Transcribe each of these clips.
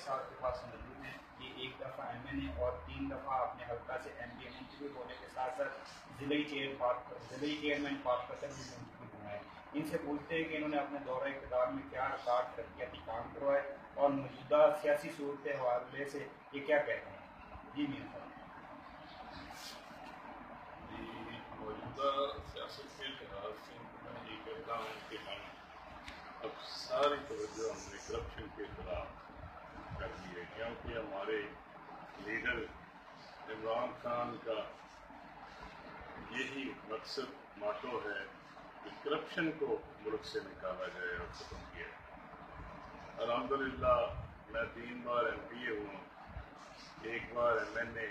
صاحب کے پاس موجود ہیں. یہ ایک دفعہ MNA اور 3 دفعہ اپنے حلقہ سے MP منتخب ہونے کے ساتھ ساتھ ضلعی چیئرمین پاک قطر بھی منتخب ہوئے ہیں. ان سے پوچھتے ہیں کہ انہوں نے اپنے دورہ اقتدار میں کیا ریکارڈ ترقیاتی کام کروائے اور موجودہ سیاسی صورت حوالے سے یہ کیا کہتے ہیں. جی میاں صاحب. موجودہ سیاست کے لحاظ سے میں یہ کہتا ہوں کہ ہم اب ساری توجہ ہم نے کرپشن کے خلاف کر دی ہے، کیونکہ ہمارے لیڈر عمران خان کا یہی مقصد ماٹو ہے کہ کرپشن کو ملک سے نکالا جائے اور ختم کیا جائے. الحمدللہ میں 3 بار MPA ہوں، 1 بار MNA،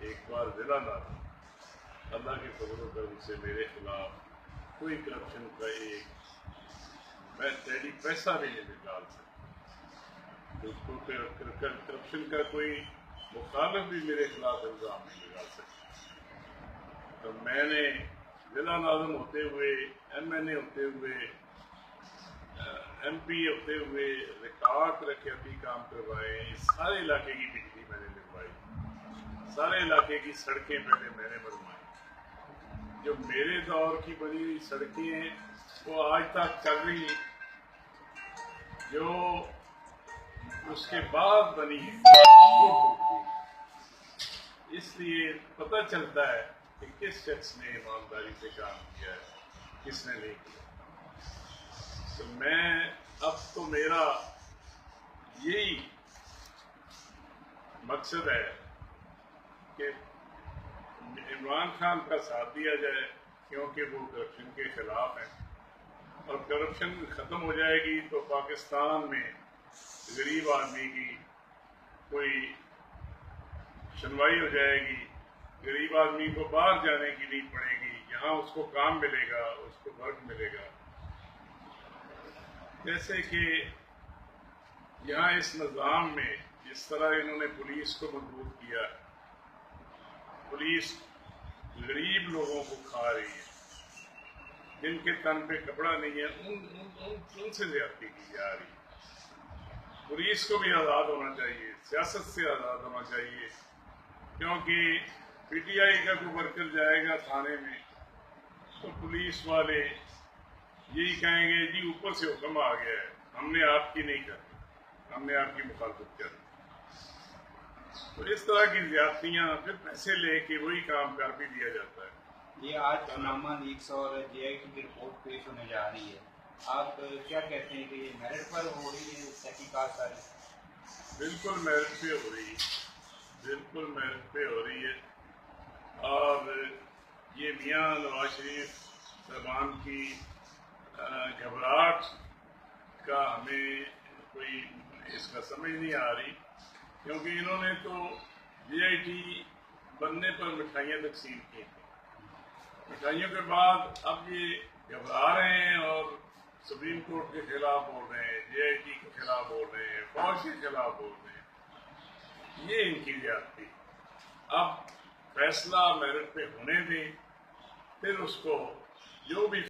1 بار ضلع ناظم. اللہ کے فضل و کرم سے میرے خلاف کوئی کرپشن کا میں ٹیڑی پیسہ بھی نہیں نکال سکتا. کرپشن کا کوئی مخالف بھی میرے خلاف الزام نہیں لگا سکتا. تو میں نے ضلع ناظم ہوتے ہوئے، MNA ہوتے ہوئے، MP ہوتے ہوئے ریکارڈ ترقیاتی کام کروائے. سارے علاقے کی بجلی میں نے لگوائی، سارے علاقے کی سڑکیں پہلے میں نے بنوائی. جو میرے دور کی بنی ہوئی سڑکیں ہیں وہ آج تک چل رہی ہیں، جو اس کے بعد بنی ہے وہ ٹوٹ گئی. اس لیے پتہ چلتا ہے کہ کس شخص نے ایمانداری سے کام کیا ہے، کس نے نہیں کیا. تو اب تو میرا یہی مقصد ہے کہ عمران خان کا ساتھ دیا جائے، کیونکہ وہ کرپشن کے خلاف ہیں، اور کرپشن ختم ہو جائے گی تو پاکستان میں غریب آدمی کی کوئی سنوائی ہو جائے گی. غریب آدمی کو باہر جانے کی نہیں پڑے گی، یہاں اس کو کام ملے گا، اس کو ورک ملے گا. جیسے کہ یہاں اس نظام میں جس طرح انہوں نے پولیس کو مضبوط کیا، پولیس غریب لوگوں کو کھا رہی ہے، جن کے تن پہ کپڑا نہیں ہے ان سے زیادتی کی جا رہی ہے. پولیس کو بھی آزاد ہونا چاہیے، سیاست سے آزاد ہونا چاہیے. کیونکہ PTI کا کوئی ورکر جائے گا تھانے میں تو پولیس والے یہی کہیں گے جی اوپر سے حکم آ گیا ہے، ہم نے آپ کی نہیں کرنی، ہم نے آپ کی مخالفت کرنی. تو اس طرح کی زیادتیاں پھر پیسے لے کے وہی کام کر بھی دیا جاتا ہے. یہ آج پاناما لیکس اور JIT کی رپورٹ پیش ہونے جا رہی ہے، آپ کیا کہتے ہیں کہ یہ میرٹ پر ہو رہی ہے تحقیقات ساری؟ بالکل میرٹ پہ ہو رہی ہے، بالکل میرٹ پہ ہو رہی ہے. اور یہ میاں نواز شریف صاحبان کی گھبراہٹ کا ہمیں کوئی اس کا سمجھ نہیں آ رہی، کیونکہ انہوں نے تو JIT بننے پر مٹھائیاں تقسیم کی تھیں. مٹھائیوں کے بعد اب یہ گھبرا رہے ہیں اور سپریم کورٹ کے خلاف بول رہے ہیں، JIT کے خلاف بول رہے ہیں، فوج کے خلاف بول رہے ہیں. یہ ان کی زیادتی. اب فیصلہ میرٹ پہ ہونے دیں، پھر اس کو جو بھی